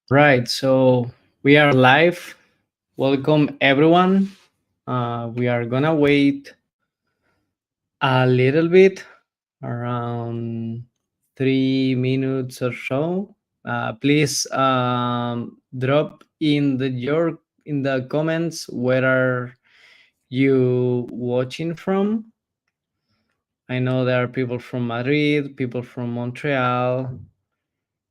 Right, so we are live. Welcome everyone. We are gonna wait a little bit, around 3 minutes or so. Please drop in the comments where are you watching from. I know there are people from Madrid, people from Montreal.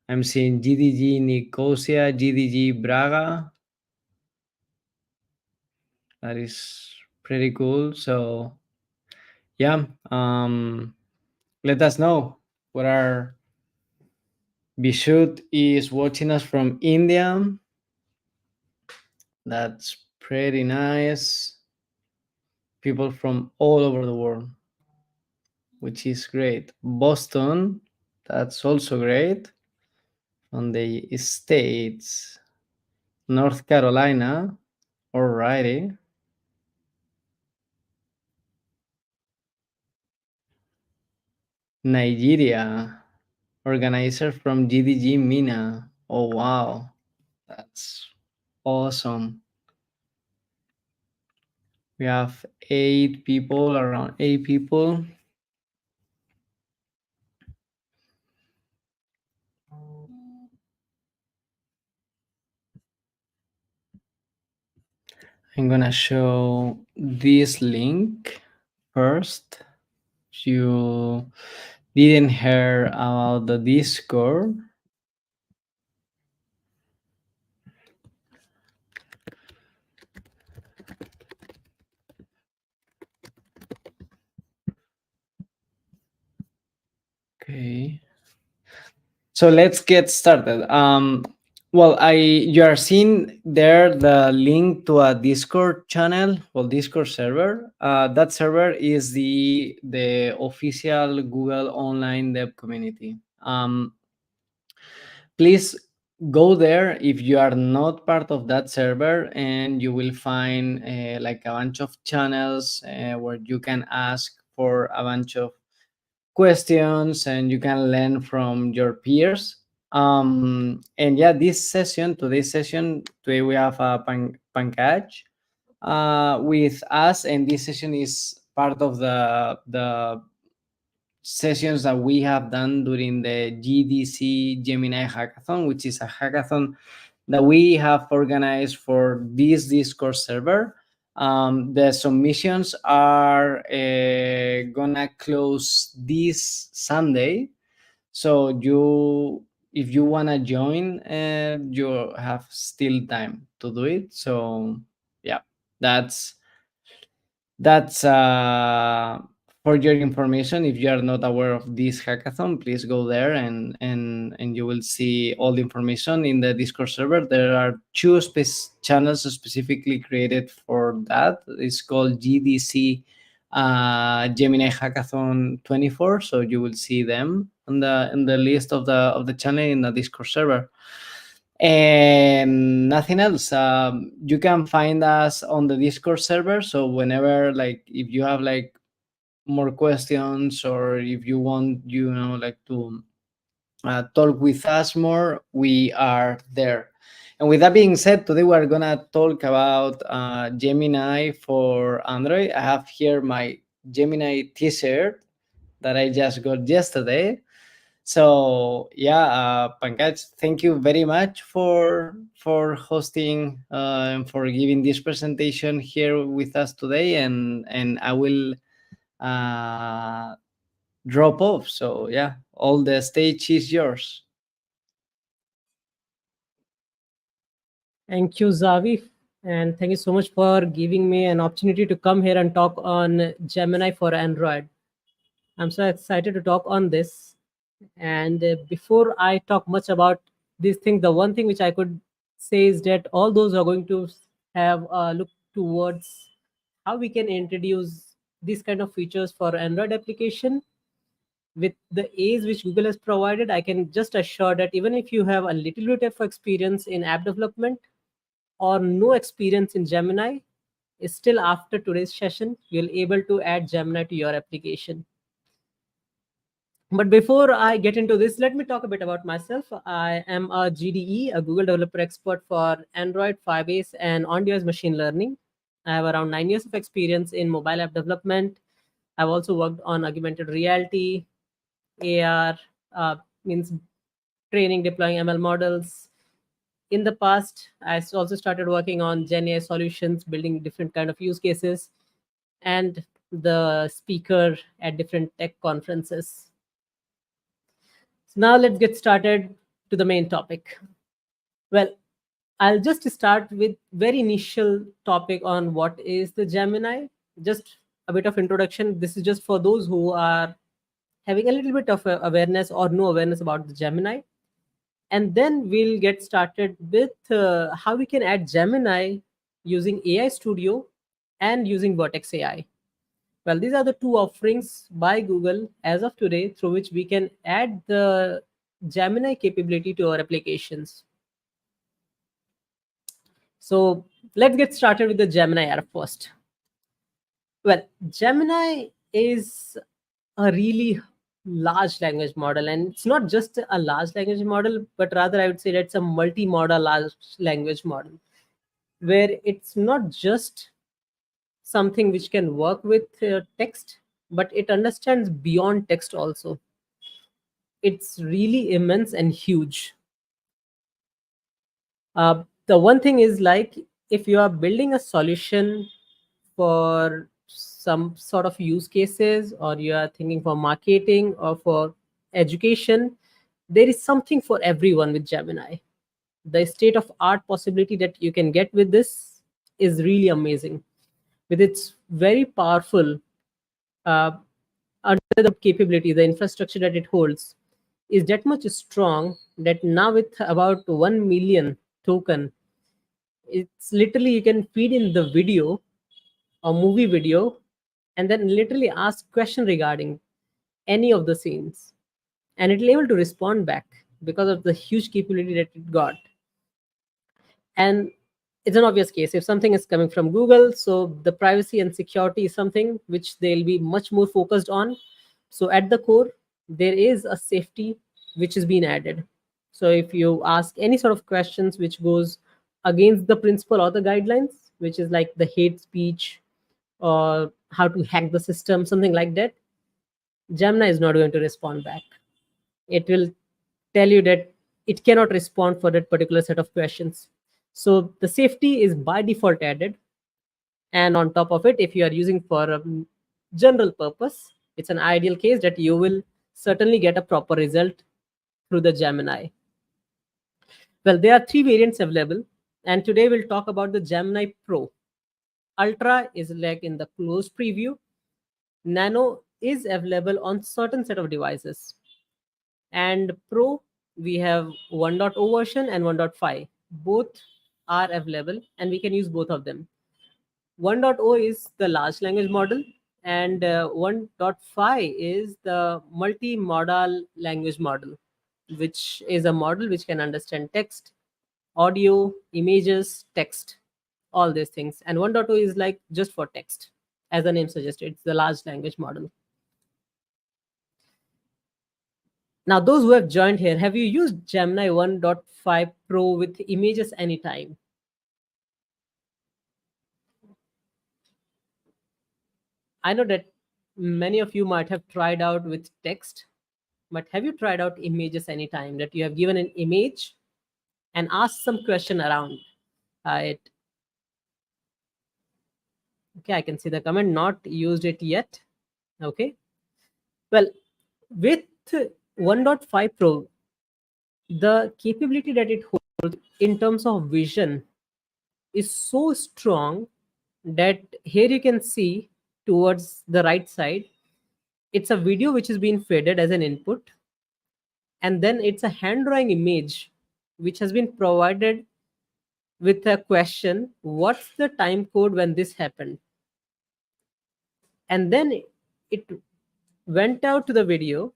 I'm seeing GDG Nicosia, GDG Braga. That is pretty cool. So yeah, let us know what our Bishut is watching us from India. That's pretty nice. People from all over the world, which is great. Boston, that's also great. On the States, North Carolina, alrighty. Nigeria, organizer from GDG Mina. Oh wow, that's awesome. We have 8 people, around 8 people. I'm gonna show this link first. If you didn't hear about the Discord, okay. So let's get started. Well, you are seeing there the link to a Discord channel, well, Discord server. That server is the official Google Online Dev community. Please go there if you are not part of that server, and you will find like a bunch of channels where you can ask for a bunch of questions and you can learn from your peers. And yeah, today's session, today we have Pankaj with us, and this session is part of the sessions that we have done during the GDC Gemini hackathon, which is a hackathon that we have organized for this Discord server. The submissions are gonna close this Sunday, so if you wanna join, you have still time to do it. So yeah, that's that's for your information. If you are not aware of this hackathon, please go there and you will see all the information in the Discord server. There are two channels specifically created for that. It's called GDC Gemini Hackathon 24. So you will see them on the list of the channel in the Discord server. And nothing else. You can find us on the Discord server. So whenever, like, if you have like more questions, or if you want, like to talk with us more, we are there. And with that being said, today we are gonna talk about Gemini for Android. I have here my Gemini T-shirt that I just got yesterday. So yeah, Pankaj, thank you very much for hosting and for giving this presentation here with us today. And I will uh, drop off. So yeah, all the stage is yours. Thank you, Zavi, and thank you so much for giving me an opportunity to come here and talk on Gemini for Android. I'm so excited to talk on this. And before I talk much about this thing, the one thing which I could say is that all those who are going to have a look towards how we can introduce these kind of features for Android application with the aids which Google has provided, I can just assure that even if you have a little bit of experience in app development or no experience in Gemini, still after today's session, you'll able to add Gemini to your application. But before I get into this, let me talk a bit about myself. I am a GDE, a Google Developer Expert for Android, Firebase, and on-device machine learning. I have around 9 years of experience in mobile app development. I've also worked on augmented reality, AR, means training, deploying ML models. In the past, I also started working on Gen AI solutions, building different kind of use cases, and the speaker at different tech conferences. So now let's get started to the main topic. Well, I'll just start with very initial topic on what is the Gemini. Just a bit of introduction. This is just for those who are having a little bit of awareness or no awareness about the Gemini. And then we'll get started with how we can add Gemini using AI Studio and using Vertex AI. Well, these are the two offerings by Google as of today through which we can add the Gemini capability to our applications. So let's get started with the Gemini app first. Well, Gemini is a really large language model, and it's not just a large language model, but rather I would say that's a multi-modal large language model where it's not just something which can work with text, but it understands beyond text also. It's really immense and huge. The one thing is like if you are building a solution for some sort of use cases, or you are thinking for marketing or for education, there is something for everyone with Gemini. The state of art possibility that you can get with this is really amazing. With its very powerful uh, under the capability, the infrastructure that it holds is that much strong that now with about 1 million token, it's literally you can feed in the video or movie video and then literally ask question regarding any of the scenes, and it will able to respond back because of the huge capability that it got. And it's an obvious case if something is coming from Google, so the privacy and security is something which they'll be much more focused on. So at the core there is a safety which is being added. So if you ask any sort of questions which goes against the principle or the guidelines, which is like the hate speech or how to hack the system, something like that, Gemini is not going to respond back. It will tell you that it cannot respond for that particular set of questions. So the safety is by default added. And on top of it, if you are using for a general purpose, it's an ideal case that you will certainly get a proper result through the Gemini. Well, there are three variants available, and today we'll talk about the Gemini Pro. Ultra is like in the closed preview. Nano is available on certain set of devices, and Pro we have 1.0 version and 1.5. Both are available and we can use both of them. 1.0 is the large language model, and 1.5 is the multimodal language model, which is a model which can understand text, audio, images, text, all these things. And 1.0 is like just for text, as the name suggests, it's the large language model. Now, those who have joined here, have you used Gemini 1.5 Pro with images anytime? I know that many of you might have tried out with text, but have you tried out images anytime that you have given an image and asked some question around it? Okay, I can see the comment, not used it yet. Okay. Well, with 1.5 Pro, the capability that it holds in terms of vision is so strong that here you can see towards the right side, it's a video which is being fed as an input, and then it's a hand drawing image which has been provided with a question, what's the time code when this happened? And then it went out to the video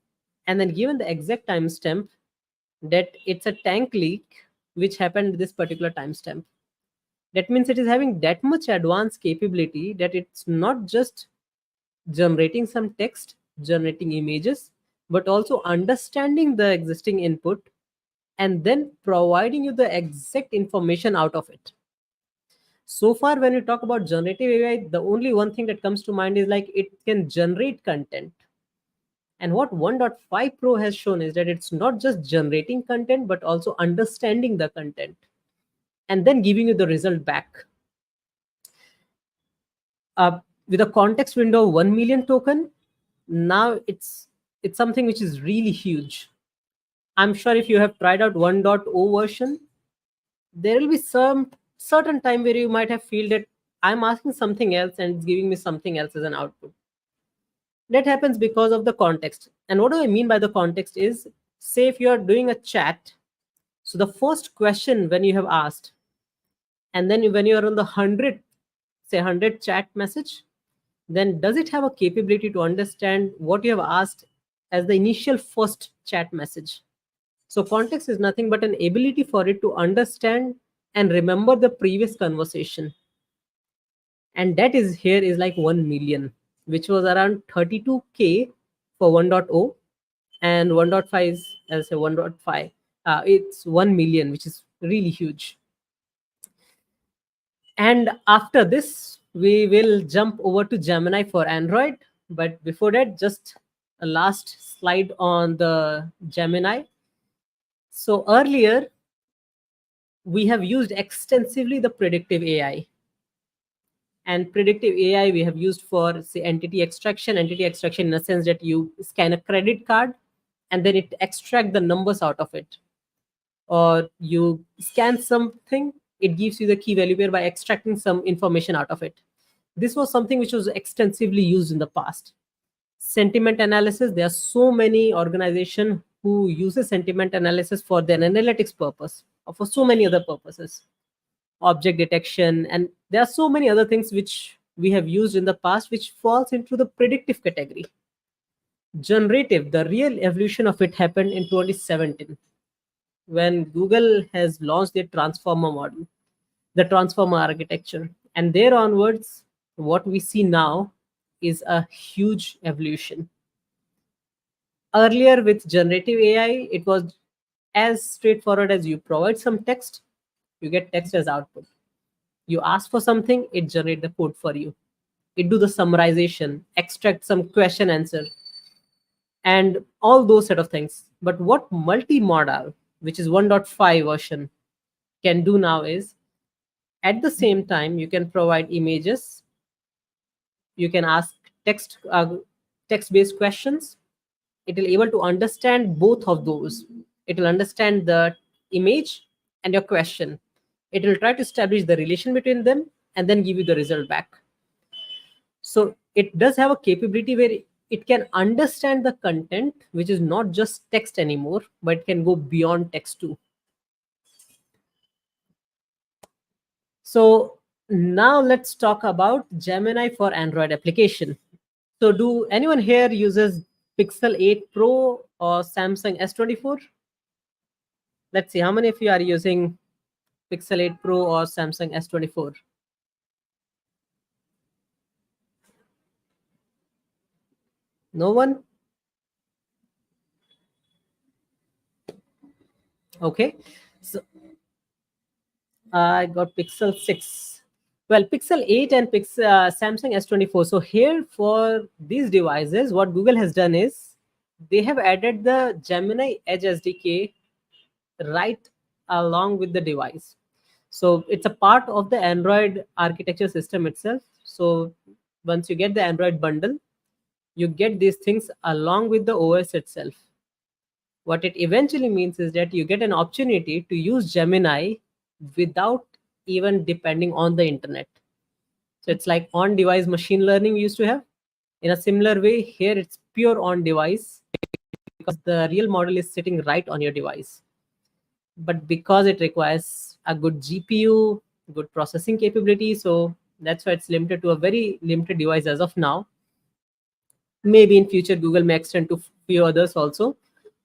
and then given the exact timestamp that it's a tank leak which happened this particular timestamp. That means it is having that much advanced capability that it's not just generating some text, generating images, but also understanding the existing input and then providing you the exact information out of it. So far, when we talk about generative AI, the only one thing that comes to mind is like it can generate content. And what 1.5 Pro has shown is that it's not just generating content, but also understanding the content and then giving you the result back. With a context window of 1 million token, now it's something which is really huge. I'm sure if you have tried out 1.0 version, there will be some certain time where you might have feel that I'm asking something else and it's giving me something else as an output. That happens because of the context. And what do I mean by the context is, say if you are doing a chat, so the first question when you have asked, and then when you are on the 100, say 100 chat message, then does it have a capability to understand what you have asked as the initial first chat message? So context is nothing but an ability for it to understand and remember the previous conversation. And that is here is like 1 million, which was around 32K for 1.0, and 1.5 is, as I say, 1.5. It's 1 million, which is really huge. And after this, we will jump over to Gemini for Android. But before that, just a last slide on the Gemini. So earlier, we have used extensively the predictive AI. And predictive AI we have used for, say, entity extraction in a sense that you scan a credit card and then it extract the numbers out of it. Or you scan something, it gives you the key value pair by extracting some information out of it. This was something which was extensively used in the past. Sentiment analysis, there are so many organizations who uses sentiment analysis for their analytics purpose or for so many other purposes, object detection, and there are so many other things which we have used in the past which falls into the predictive category. Generative, the real evolution of it happened in 2017 when Google has launched their transformer model, the transformer architecture. And there onwards, what we see now is a huge evolution. Earlier with generative AI, it was as straightforward as you provide some text, you get text as output. You ask for something, it generate the code for you. It do the summarization, extract some question answer, and all those set of things. But what multimodal, which is 1.5 version, can do now is, at the same time, you can provide images, you can ask text-based questions. It will able to understand both of those. It will understand the image and your question. It will try to establish the relation between them and then give you the result back. So it does have a capability where it can understand the content, which is not just text anymore, but it can go beyond text too. So now let's talk about Gemini for Android application. So do anyone here uses Pixel 8 Pro or Samsung S24? Let's see how many of you are using Pixel 8 Pro or Samsung S24. No one? Okay. So I got Pixel 6. Well, Pixel 8 and Samsung S24. So here for these devices, what Google has done is they have added the Gemini Edge SDK right along with the device. So it's a part of the Android architecture system itself. So once you get the Android bundle, you get these things along with the OS itself. What it eventually means is that you get an opportunity to use Gemini without even depending on the internet. So it's like on device machine learning we used to have. In a similar way, here it's pure on device because the real model is sitting right on your device. But because it requires a good GPU, good processing capability, so that's why it's limited to a very limited device as of now. Maybe in future Google may extend to few others also,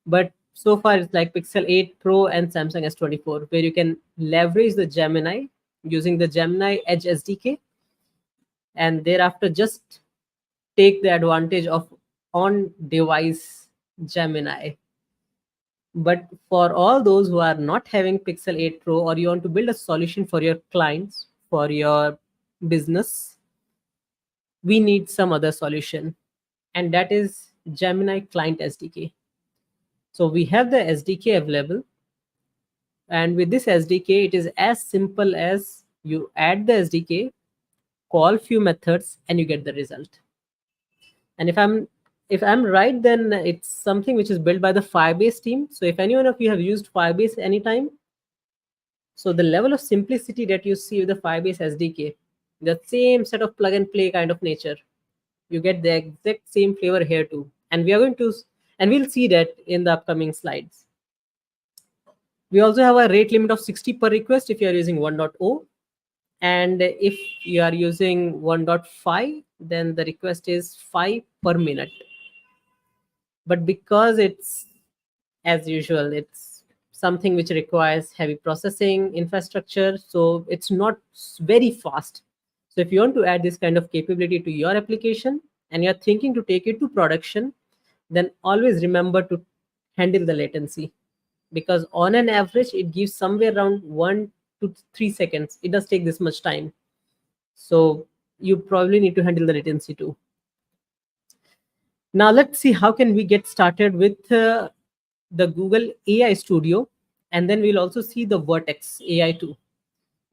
but so far it's like Pixel 8 Pro and Samsung S24, where you can leverage the Gemini using the Gemini Edge SDK, and thereafter just take the advantage of on device Gemini. But for all those who are not having Pixel 8 Pro, or you want to build a solution for your clients, for your business, we need some other solution, and that is Gemini Client SDK. So we have the SDK available, and with this SDK, it is as simple as you add the SDK, call few methods, and you get the result. And if I'm right, then it's something which is built by the Firebase team. So if anyone of you have used Firebase anytime, so the level of simplicity that you see with the Firebase SDK, the same set of plug and play kind of nature, you get the exact same flavor here too. And we are going to, and we'll see that in the upcoming slides. We also have a rate limit of 60 per request if you are using 1.0. And if you are using 1.5, then the request is 5 per minute. But because it's, as usual, it's something which requires heavy processing infrastructure, so it's not very fast. So if you want to add this kind of capability to your application and you're thinking to take it to production, then always remember to handle the latency, because on an average it gives somewhere around 1 to 3 seconds. It does take this much time, so you probably need to handle the latency too. Now let's see how can we get started with the Google AI Studio, and then we'll also see the Vertex AI too.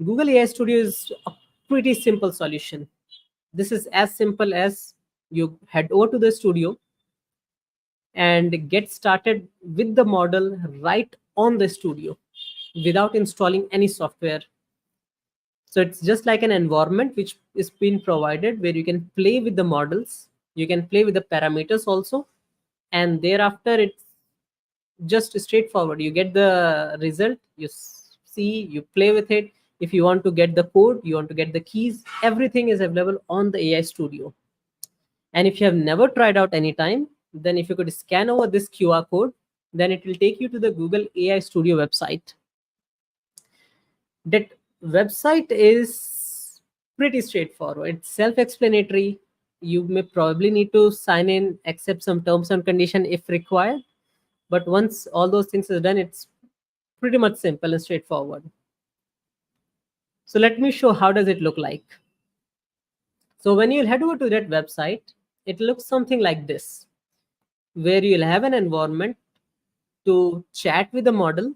Google AI Studio is a pretty simple solution. This is as simple as you head over to the studio and get started with the model right on the studio without installing any software. So it's just like an environment which is being provided where you can play with the models, you can play with the parameters also, and thereafter it's just straightforward. You get the result, you see, you play with it. If you want to get the code, you want to get the keys, everything is available on the AI Studio. And if you have never tried out any time, then if you could scan over this QR code, then it will take you to the Google AI Studio website. That website is pretty straightforward. It's self-explanatory. You may probably need to sign in, accept some terms and condition if required. But once all those things are done, it's pretty much simple and straightforward. So let me show how does it look like. So when you'll head over to that website, it looks something like this, where you'll have an environment to chat with the model.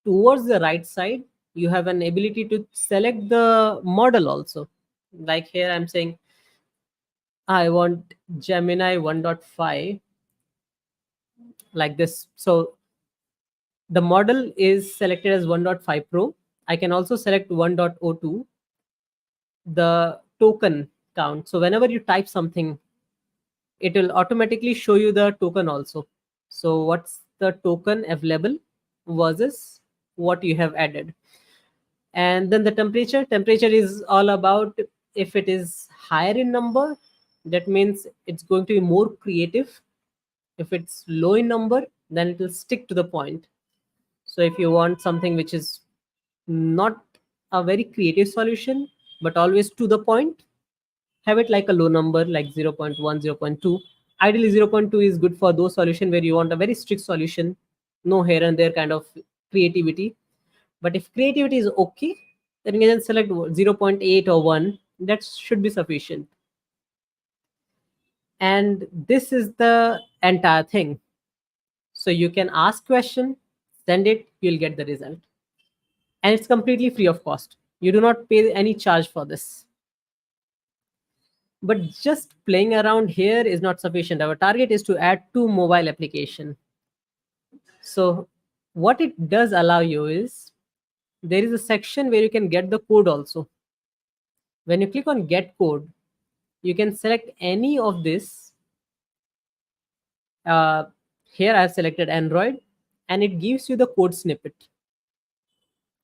Towards the right side, you have an ability to select the model also. Like here, I'm saying I want Gemini 1.5, like this. So the model is selected as 1.5 Pro. I can also select 1.02, the token count. So whenever you type something, it will automatically show you the token also. So what's the token available versus what you have added. And then the temperature is all about, if it is higher in number, that means it's going to be more creative. If it's low in number, then it will stick to the point. So if you want something which is not a very creative solution but always to the point, have it like a low number, like 0. 0.1, 0.2. Ideally 0.2 is good for those solution where you want a very strict solution, no here and there kind of creativity. But if creativity is okay, then you can select 0.8 or 1. That should be sufficient. And this is the entire thing. So you can ask question, send it, you'll get the result. And it's completely free of cost. You do not pay any charge for this. But just playing around here is not sufficient. Our target is to add 2 mobile application. So what it does allow you is, there is a section where you can get the code also. When you click on get code, you can select any of this. Here I have selected Android, and it gives you the code snippet.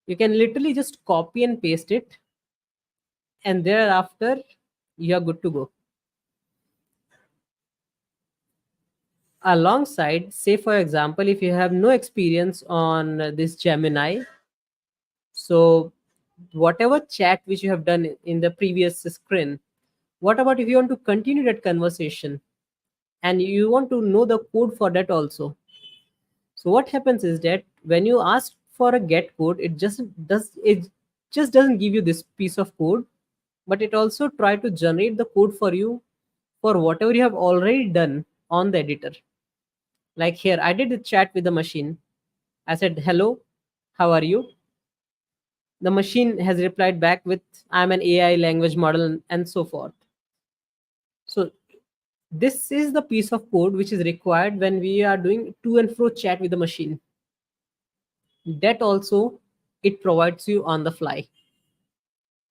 You can literally just copy and paste it, and thereafter you are good to go. Alongside, say for example, if you have no experience on this Gemini, so whatever chat which you have done in the previous screen, what about if you want to continue that conversation? and you want to know the code for that also. So what happens is that when you ask for a get code, it just doesn't give you this piece of code, but it also try to generate the code for you for whatever you have already done on the editor. Like here, I did a chat with the machine. I said, "Hello, how are you?" The machine has replied back with, "I'm an AI language model," and so forth. So this is the piece of code which is required when we are doing to and fro chat with the machine. That also it provides you on the fly.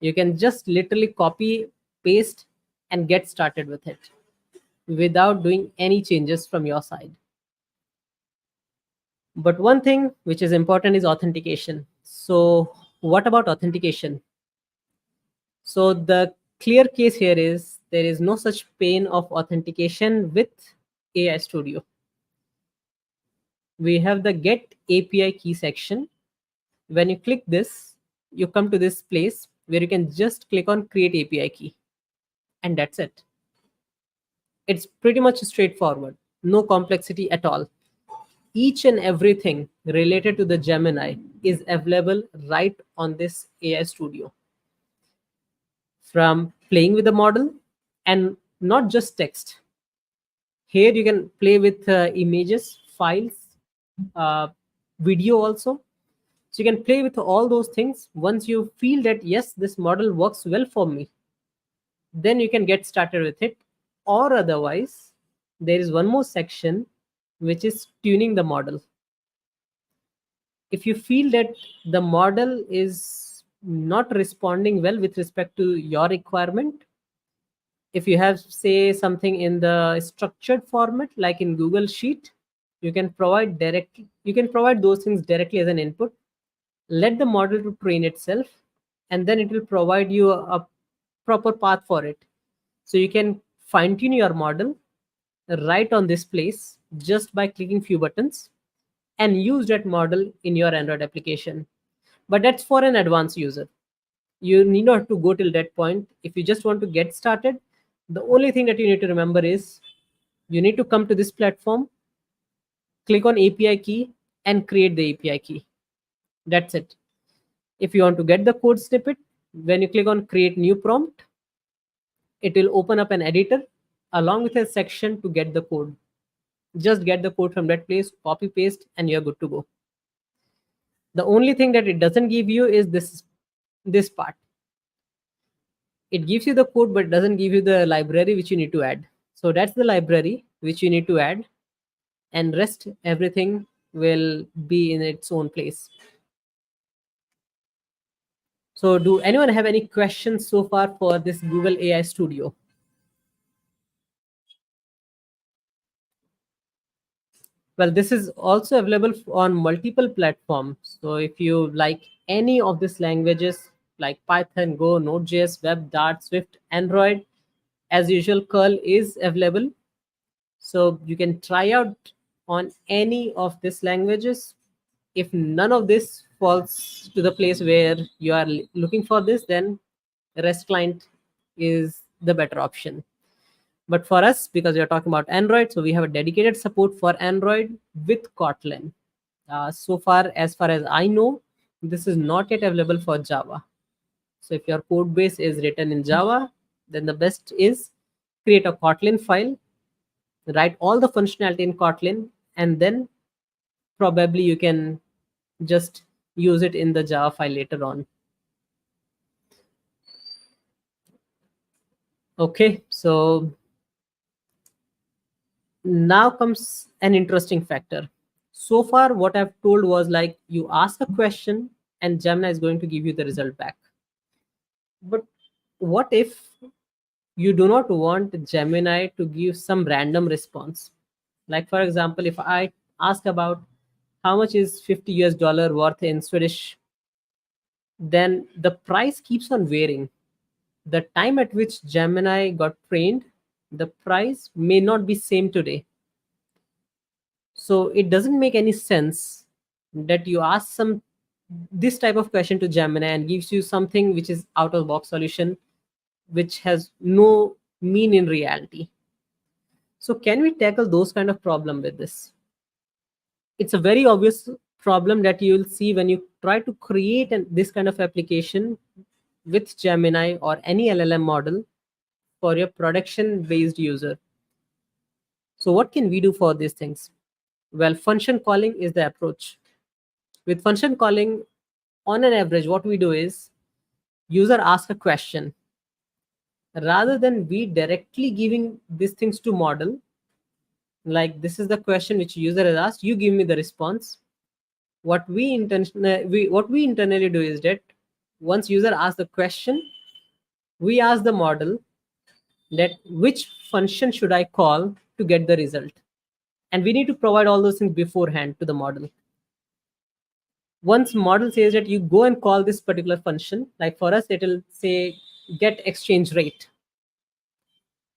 You can just literally copy, paste, and get started with it without doing any changes from your side. But one thing which is important is authentication. So what about authentication? So the clear case here is there is no such pain of authentication with AI Studio. We have the get API key section. When you click this, you come to this place where you can just click on create API key, and that's it. It's pretty much straightforward, no complexity at all. Each and everything related to the Gemini is available right on this AI Studio. From playing with the model, and not just text. Here you can play with images, files, uh, video also. So you can play with all those things. Once you feel that yes, this model works well for me, then you can get started with it. Or otherwise, there is one more section which is tuning the model. If you feel that the model is not responding well with respect to your requirement, if you have say something in the structured format like in Google Sheet, you can provide those things directly as an input. Let the model to train itself, and then it will provide you a proper path for it. So you can fine tune your model right on this place just by clicking few buttons and use that model in your Android application. But that's for an advanced user. You need not to go till that point. If you just want to get started, the only thing that you need to remember is you need to come to this platform, click on API key, and create the API key. That's it. If you want to get the code snippet, when you click on create new prompt, it will open up an editor along with a section to get the code. Just get the code from that place, copy paste, and you're good to go. The only thing that it doesn't give you is this part. It gives you the code but doesn't give you the library which you need to add. So that's the library which you need to add, and rest everything will be in its own place. So do anyone have any questions so far for this Google AI Studio? Well, this is also available on multiple platforms. So if you like any of these languages like Python, Go, Node.js, Web, Dart, Swift, Android, as usual, curl is available. So you can try out on any of these languages. If none of this falls to the place where you are looking for this, then REST client is the better option. But for us, because we are talking about Android, so we have a dedicated support for Android with Kotlin. As far as I know, this is not yet available for Java. So if your code base is written in Java, then the best is create a Kotlin file, write all the functionality in Kotlin, and then probably you can just use it in the Java file later on. Okay, so now comes an interesting factor. So far, what I've told was like you ask a question and Gemini is going to give you the result back. But what if you do not want Gemini to give some random response? Like, for example, if I ask about how much is 50 US dollar worth in Swedish, then the price keeps on varying. The time at which Gemini got trained, the price may not be same today. So it doesn't make any sense that you ask some this type of question to Gemini and gives you something which is out of box solution which has no mean in reality. So can we tackle those kind of problem with this? It's a very obvious problem that you will see when you try to create this kind of application with Gemini or any LLM model for your production based user. So what can we do for these things? Well, function calling is the approach. With function calling, on an average, what we do is user ask a question. Rather than we directly giving these things to model, like this is the question which user has asked, you give me the response. What we internally do is that once user asks the question, we ask the model that which function should I call to get the result, and we need to provide all those things beforehand to the model. Once model says that you go and call this particular function, like for us it will say get exchange rate.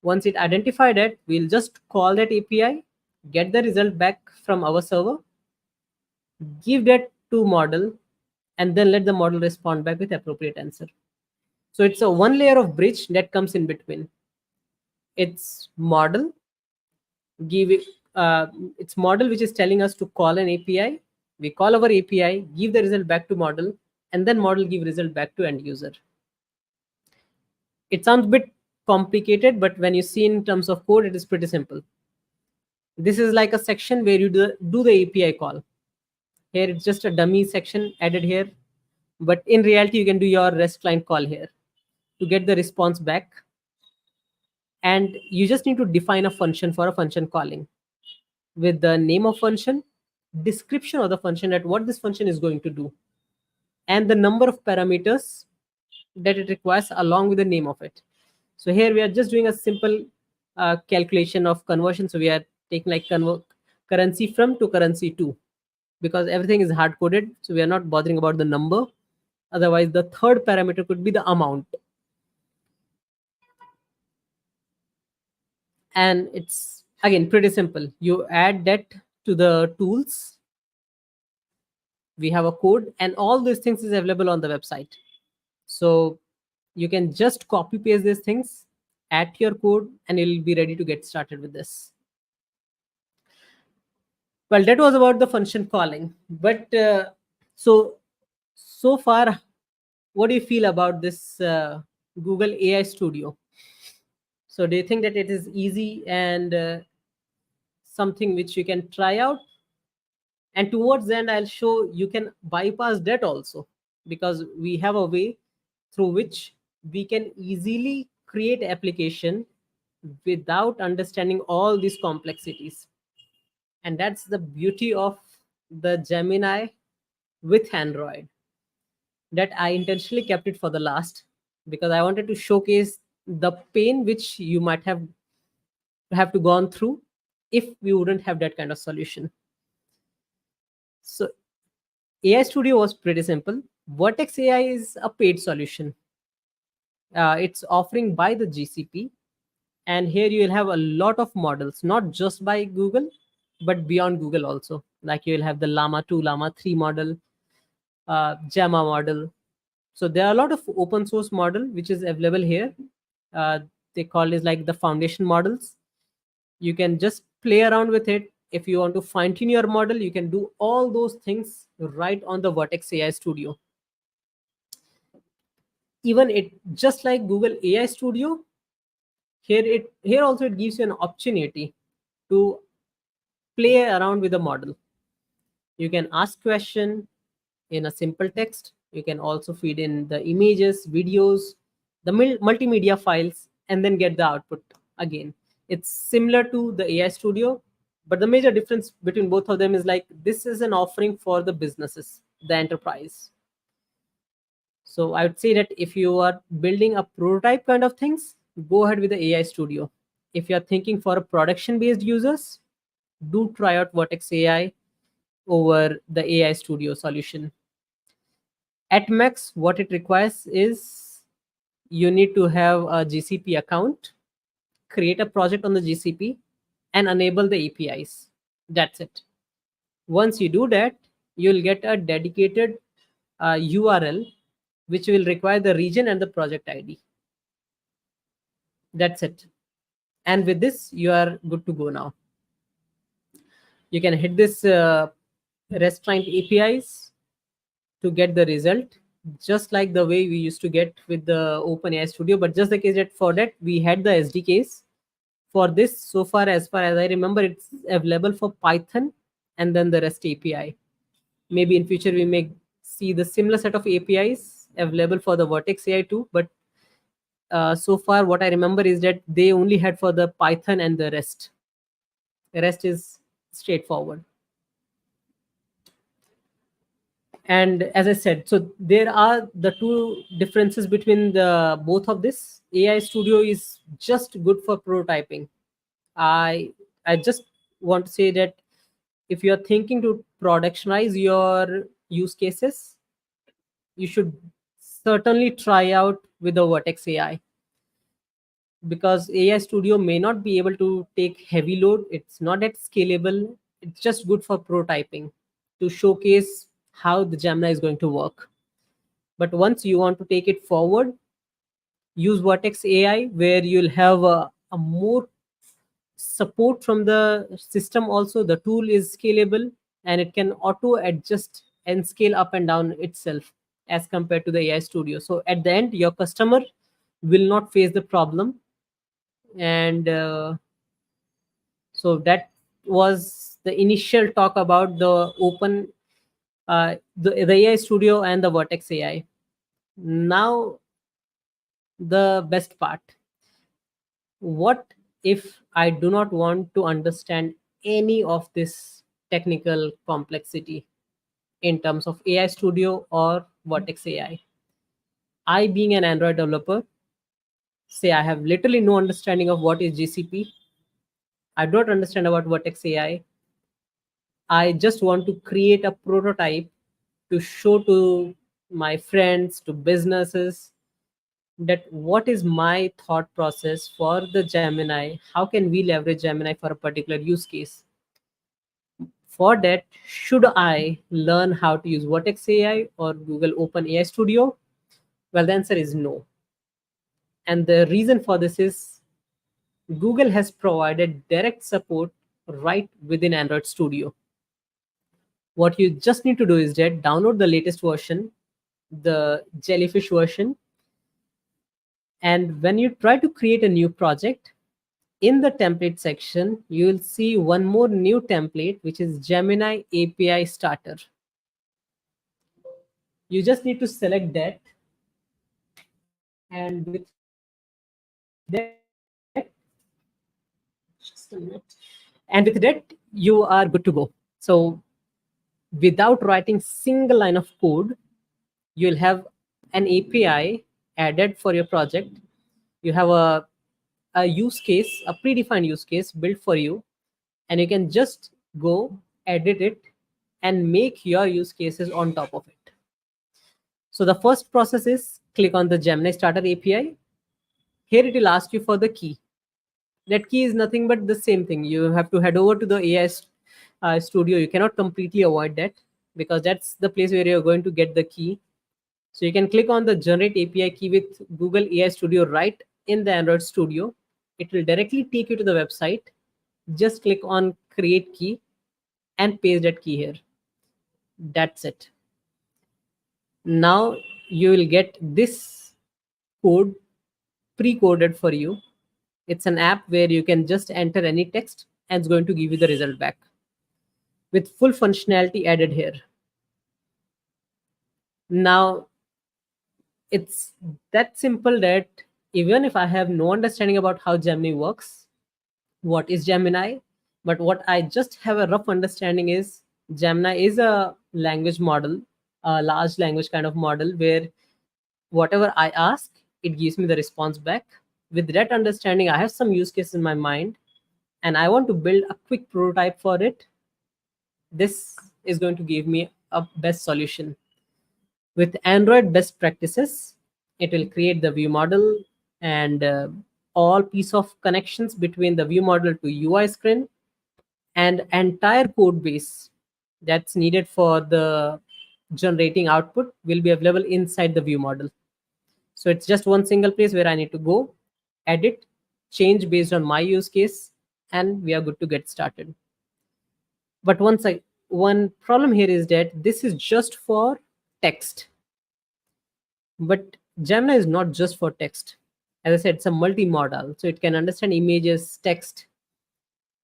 Once it identified it, we'll just call that API, get the result back from our server, give that to model, and then let the model respond back with appropriate answer. So it's a one layer of bridge that comes in between. It's model give it's model which is telling us to call an API. We call our API, give the result back to model, and then model give result back to end user. It sounds a bit complicated, but when you see in terms of code, it is pretty simple. This is like a section where you do the API call. Here it's just a dummy section added here, but in reality you can do your REST client call here to get the response back. And you just need to define a function for a function calling with the name of function, description of the function, that what this function is going to do, and the number of parameters that it requires along with the name of it. So here we are just doing a simple calculation of conversion. So we are taking like currency from to currency to, because everything is hard coded. So we are not bothering about the number. Otherwise, the third parameter could be the amount. And it's again pretty simple. You add that to the tools. We have a code, and all these things is available on the website. So you can just copy paste these things, add your code, and you'll be ready to get started with this. Well, that was about the function calling. But so far, what do you feel about this Google AI Studio? So do you think that it is easy and something which you can try out? And towards the end, I'll show you can bypass that also, because we have a way through which we can easily create application without understanding all these complexities. And that's the beauty of the Gemini with Android, that I intentionally kept it for the last, because I wanted to showcase the pain which you might have to gone through if we wouldn't have that kind of solution. So AI Studio was pretty simple. Vertex AI is a paid solution. It's offering by the GCP, and here you will have a lot of models, not just by Google, but beyond Google also. Like you will have the Llama 2, Llama 3 model, Gemma model. So there are a lot of open source model which is available here. They call it like the foundation models. You can just play around with it. If you want to fine tune your model, you can do all those things right on the Vertex AI Studio. Even it, just like Google AI Studio, here also it gives you an opportunity to play around with the model. You can ask question in a simple text. You can also feed in the images, videos, the multimedia files, and then get the output again. It's similar to the AI Studio, but the major difference between both of them is like this is an offering for the businesses, the enterprise. So I would say that if you are building a prototype kind of things, go ahead with the AI Studio. If you are thinking for a production-based users, do try out Vertex AI over the AI Studio solution. At max, what it requires is you need to have a GCP account, create a project on the GCP, and enable the APIs. That's it. Once you do that, you'll get a dedicated URL which will require the region and the project ID. That's it. And with this, you are good to go now. You can hit this REST client APIs to get the result, just like the way we used to get with the OpenAI Studio. But just the case that for that we had the SDKs for this. So far as I remember, it's available for Python and then the REST API. Maybe in future we may see the similar set of APIs available for the Vertex AI too. But so far, what I remember is that they only had for the Python and the REST. The rest is straightforward. And as I said, so there are the two differences between the both of this. AI Studio is just good for prototyping. I i just want to say that if you are thinking to productionize your use cases, you should certainly try out with the Vertex AI, because AI Studio may not be able to take heavy load. It's not that scalable. It's just good for prototyping to showcase how the Gemini is going to work. But once you want to take it forward, use Vertex AI, where you'll have a more support from the system. Also, the tool is scalable and it can auto adjust and scale up and down itself as compared to the AI Studio. So at the end, your customer will not face the problem. And so that was the initial talk about the the AI Studio and the Vertex AI. Now, the best part. What if I do not want to understand any of this technical complexity in terms of AI Studio or Vertex AI? I, being an Android developer, say I have literally no understanding of what is GCP. I don't understand about Vertex AI. I just want to create a prototype to show to my friends, to businesses, that what is my thought process for the Gemini. How can we leverage Gemini for a particular use case? For that, should I learn how to use Vertex AI or Google Open AI Studio? Well, the answer is no. And the reason for this is Google has provided direct support right within Android Studio. What you just need to do is that download the latest version, the Jellyfish version, and when you try to create a new project, in the template section, you will see one more new template, which is Gemini API Starter. You just need to select that, and with that, just a minute, and with that, you are good to go. So without writing single line of code, you'll have an API added for your project. You have a use case, a predefined use case built for you, and you can just go edit it and make your use cases on top of it. So the first process is click on the Gemini Starter API. Here it will ask you for the key. That key is nothing but the same thing. You have to head over to the AI Studio. You cannot completely avoid that, because that's the place where you're going to get the key. So you can click on the generate API key with Google AI Studio right in the Android Studio. It will directly take you to the website. Just click on create key and paste that key here. That's it. Now you will get this code pre-coded for you. It's an app where you can just enter any text and it's going to give you the result back with full functionality added here. Now, it's that simple that even if I have no understanding about how Gemini works, what is Gemini, but what I just have a rough understanding is Gemini is a language model, a large language kind of model where whatever I ask, it gives me the response back. With that understanding, I have some use case in my mind and I want to build a quick prototype for it. This is going to give me a best solution. With Android best practices, it will create the view model and all piece of connections between the view model to UI screen, and entire code base that's needed for the generating output will be available inside the view model. So it's just one single place where I need to go, edit, change based on my use case, and we are good to get started. But one problem here is that this is just for text, but Gemini is not just for text. As I said, it's a multimodal, so it can understand images, text.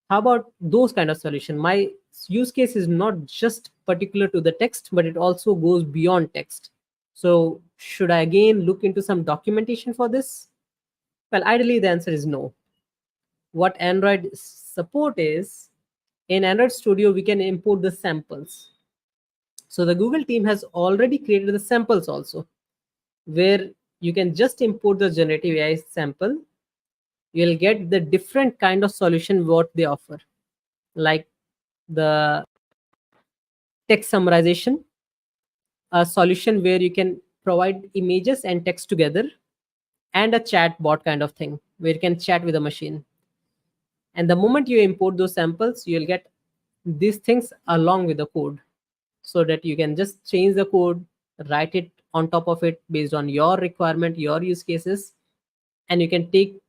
How about those kind of solution? My use case is not just particular to the text, but it also goes beyond text. So should I again look into some documentation for this? Well, ideally the answer is no. What Android support is, in Android Studio we can import the samples. So the Google team has already created the samples also, where you can just import the generative AI sample. You'll get the different kind of solution what they offer, like the text summarization, a solution where you can provide images and text together, and a chat bot kind of thing where you can chat with a machine. And the moment you import those samples, you'll get these things along with the code, so that you can just change the code, write it on top of it based on your requirement, your use cases, and you can take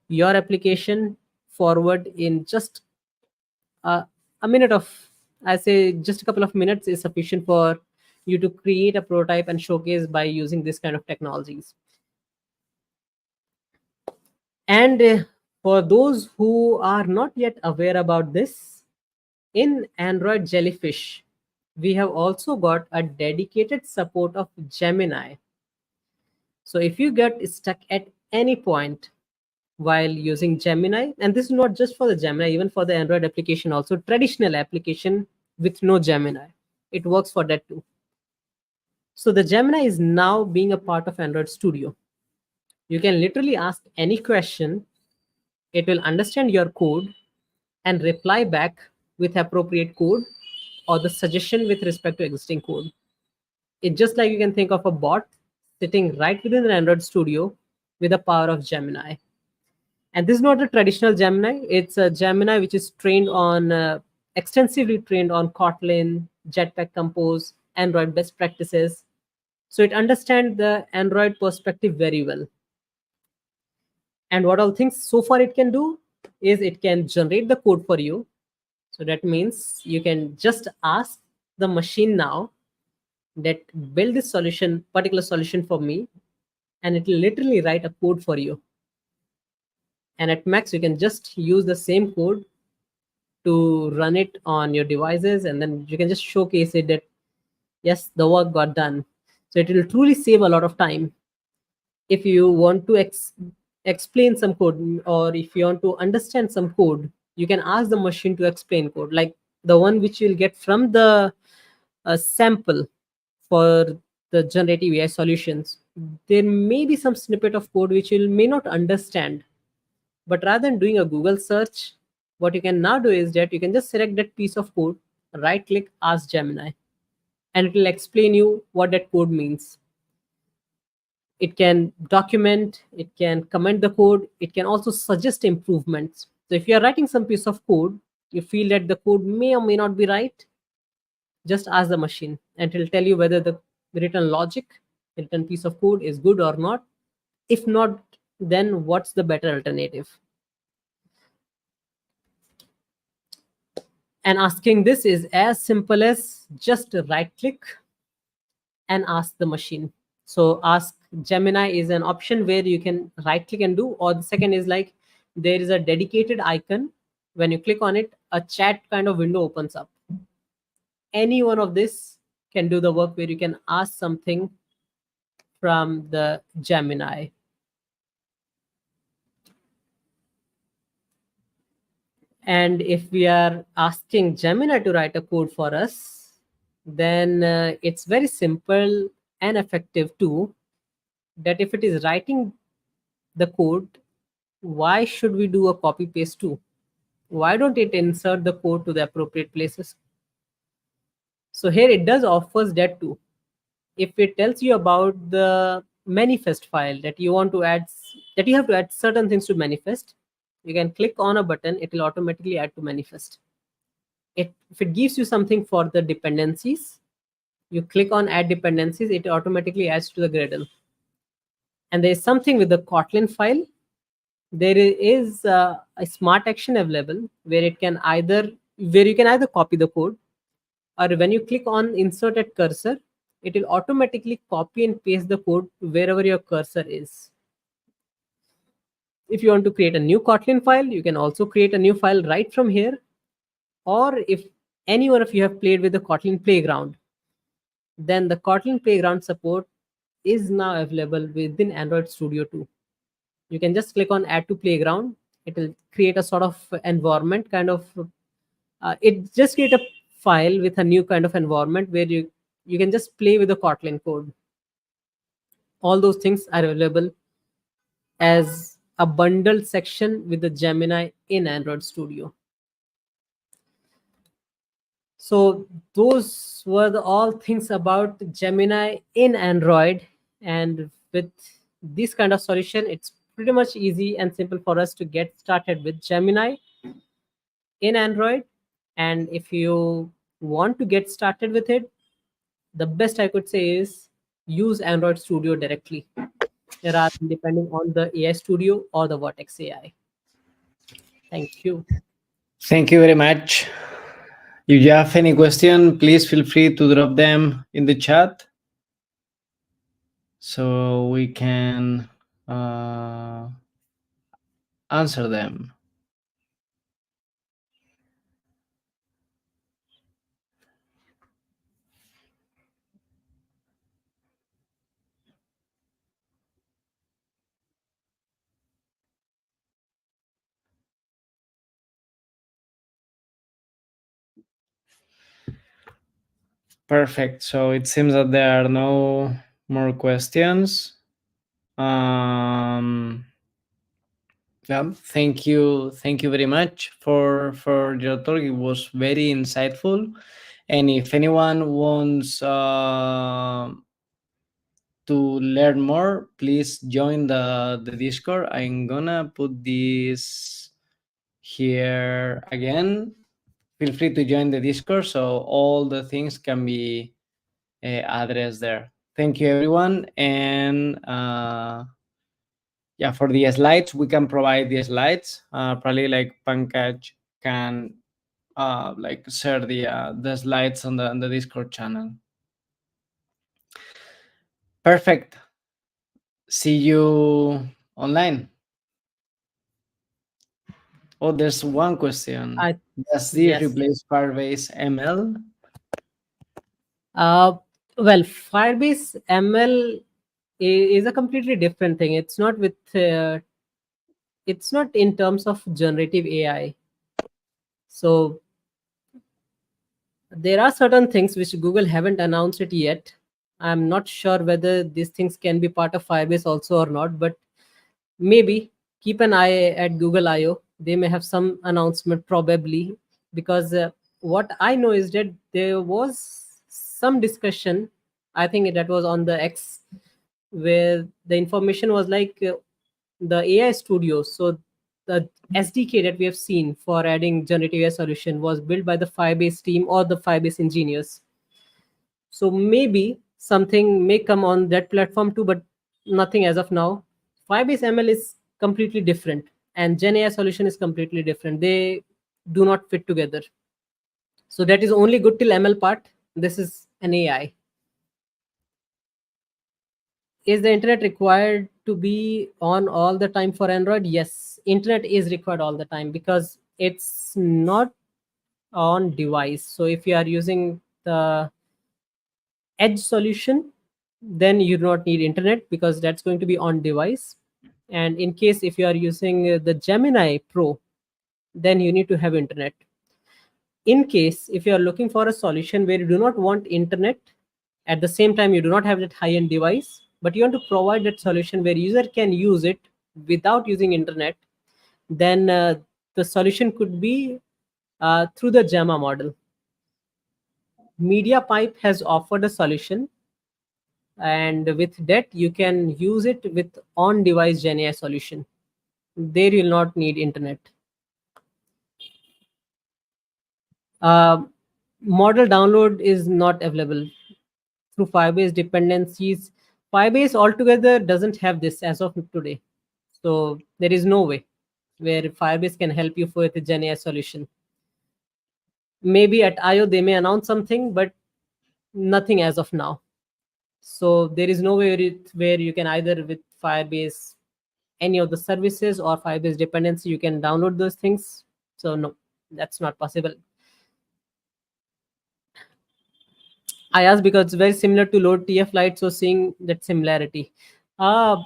your application forward in just uh, a minute of, I say just a couple of minutes is sufficient for you to create a prototype and showcase by using this kind of technologies. And for those who are not yet aware about this, in Android Jellyfish, we have also got a dedicated support of Gemini. So if you get stuck at any point while using Gemini, and this is not just for the Gemini, even for the Android application, also traditional application with no Gemini, it works for that too. So the Gemini is now being a part of Android Studio. You can literally ask any question, it will understand your code and reply back with appropriate code or the suggestion with respect to existing code. It's just like you can think of a bot sitting right within an Android Studio with the power of Gemini. And this is not a traditional Gemini. It's a Gemini which is trained on extensively trained on Kotlin, Jetpack Compose, Android best practices. So it understands the Android perspective very well. And what all things so far it can do is it can generate the code for you. So that means you can just ask the machine now that build this solution, particular solution for me, and it will literally write a code for you. And at max, you can just use the same code to run it on your devices, and then you can just showcase it that yes, the work got done. So it will truly save a lot of time. If you want to explain some code, or if you want to understand some code, you can ask the machine to explain code, like the one which you'll get from the sample for the generative AI solutions. There may be some snippet of code which you may not understand, but rather than doing a Google search, what you can now do is that you can just select that piece of code, right click, ask Gemini, and it will explain you what that code means. It can document, it can comment the code, it can also suggest improvements. So if you are writing some piece of code, you feel that the code may or may not be right, just ask the machine and it will tell you whether the written logic, written piece of code is good or not. If not, then what's the better alternative? And asking this is as simple as just right click and ask the machine. So ask Gemini is an option where you can right click and do, or the second is like there is a dedicated icon. When you click on it, a chat kind of window opens up. Any one of this can do the work where you can ask something from the Gemini. And if we are asking Gemini to write a code for us, then it's very simple and effective too. That if it is writing the code, why should we do a copy paste too? Why don't it insert the code to the appropriate places? So here it does offers that too. If it tells you about the manifest file that you want to add, that you have to add certain things to manifest, you can click on a button, it will automatically add to manifest. If it gives you something for the dependencies, you click on add dependencies, it automatically adds to the Gradle. And there is something with the Kotlin file, There is a smart action available where it can either where you can either copy the code, or when you click on inserted cursor, it will automatically copy and paste the code wherever your cursor is. If you want to create a new Kotlin file, you can also create a new file right from here. Or if any one of you have played with the Kotlin Playground, then the Kotlin Playground support is now available within Android Studio 2. You can just click on Add to Playground. It will create a sort of environment kind of. It just create a file with a new kind of environment where you can just play with the Kotlin code. All those things are available as a bundled section with the Gemini in Android Studio. So those were all things about Gemini in Android. And with this kind of solution, it's pretty much easy and simple for us to get started with Gemini in Android. And if you want to get started with it, the best I could say is use Android Studio directly rather than depending on the AI Studio or the Vertex AI. Thank you. Thank you very much. If you have any question, please feel free to drop them in the chat so we can uh, answer them. Perfect. So it seems that there are no more questions. Yeah, thank you very much for your talk. It was very insightful. And if anyone wants to learn more, please join the Discord. I'm gonna put this here again. Feel free to join the Discord so all the things can be addressed there. Thank you, everyone. And yeah, for the slides, we can provide the slides. Probably like Pankaj can like share the slides on the Discord channel. Perfect. See you online. Oh, there's one question. I Does this Yes. replace Firebase ML? Uh, well, Firebase ML is a completely different thing. It's not in terms of generative AI. So there are certain things which Google haven't announced it yet. I'm not sure whether these things can be part of Firebase also or not, but maybe keep an eye at Google I/O. They may have some announcement probably, because what I know is that there was some discussion. I think that was on the X, where the information was like the AI studio. So the SDK that we have seen for adding generative AI solution was built by the Firebase team or the Firebase engineers. So maybe something may come on that platform too, but nothing as of now. Firebase ML is completely different, and Gen AI solution is completely different. They do not fit together. So that is only good till ML part. This is an AI. Is the internet required to be on all the time for Android? Yes, internet is required all the time because it's not on device. So if you are using the edge solution, then you do not need internet because that's going to be on device. And in case if you are using the Gemini Pro, then you need to have internet. In case if you are looking for a solution where you do not want internet, at the same time you do not have that high end device, but you want to provide that solution where user can use it without using internet, then the solution could be through the Gemma model. MediaPipe has offered a solution, and with that you can use it with on device Gen AI solution. There you'll not need internet. uh, Model download is not available through Firebase dependencies. Firebase altogether doesn't have this as of today. So there is no way where Firebase can help you with a Gen AI solution. Maybe at IO they may announce something, but nothing as of now. So there is no way where you can either with Firebase any of the services or Firebase dependency you can download those things. So no, that's not possible. I asked because it's very similar to load TF Lite, so seeing that similarity. Uh,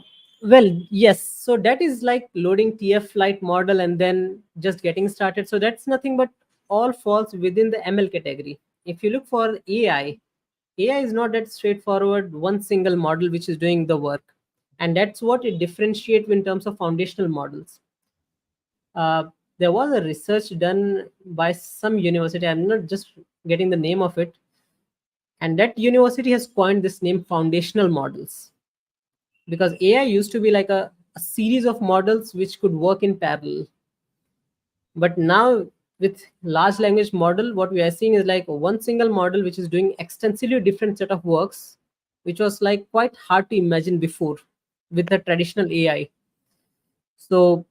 well, yes. So that is like loading TF Lite model and then just getting started. So that's nothing but all falls within the ML category. If you look for AI is not that straightforward, one single model which is doing the work. And that's what it differentiates in terms of foundational models. Uh, there was a research done by some university. I'm not just getting the name of it, and that university has coined this name foundational models, because AI used to be like a series of models which could work in parallel. But now with large language model, what we are seeing is like one single model which is doing extensively different set of works, which was like quite hard to imagine before with the traditional AI. So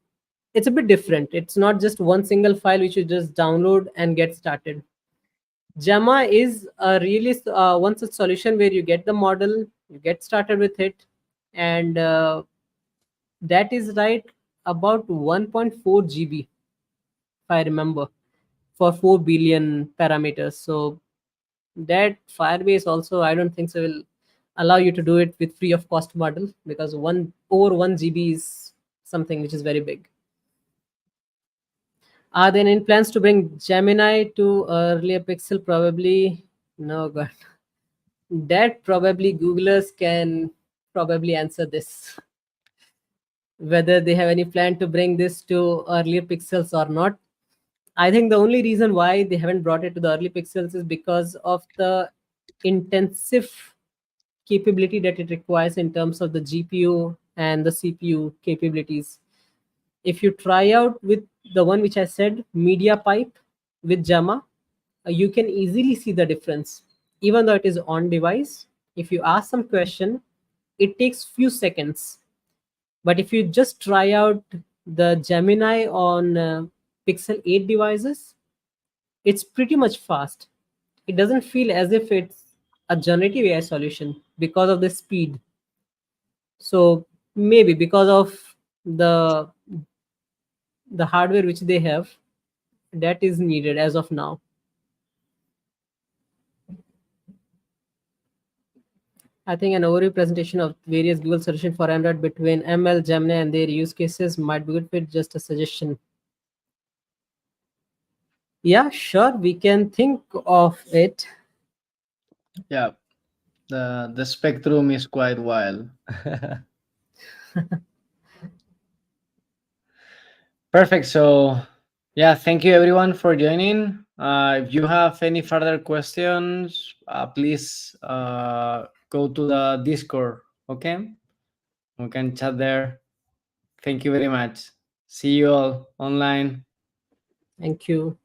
it's a bit different. It's not just one single file which you just download and get started. Jama is a really one such solution where you get the model, you get started with it, and that is right about 1.4 GB, if I remember, for 4 billion parameters. So that Firebase also, I don't think so will allow you to do it with free of cost model, because one over 1 GB is something which is very big. Are there any plans to bring Gemini to earlier Pixel? Probably no, God. That probably Googlers can probably answer this, whether they have any plan to bring this to earlier Pixels or not. I think the only reason why they haven't brought it to the early Pixels is because of the intensive capability that it requires in terms of the GPU and the CPU capabilities. If you try out with the one which I said, Media Pipe with Jama, you can easily see the difference. Even though it is on device, if you ask some question, it takes few seconds. But if you just try out the Gemini on Pixel 8 devices, it's pretty much fast. It doesn't feel as if it's a generative AI solution because of the speed. So maybe because of the the hardware which they have, that is needed as of now. I think an overview presentation of various Google solutions for Android between ML, Gemini, and their use cases might be good fit. Just a suggestion. Yeah, sure, we can think of it. Yeah, the spectrum is quite wild. Perfect. So, yeah, thank you everyone for joining. If you have any further questions, please go to the Discord. Okay, we can chat there. Thank you very much. See you all online. Thank you.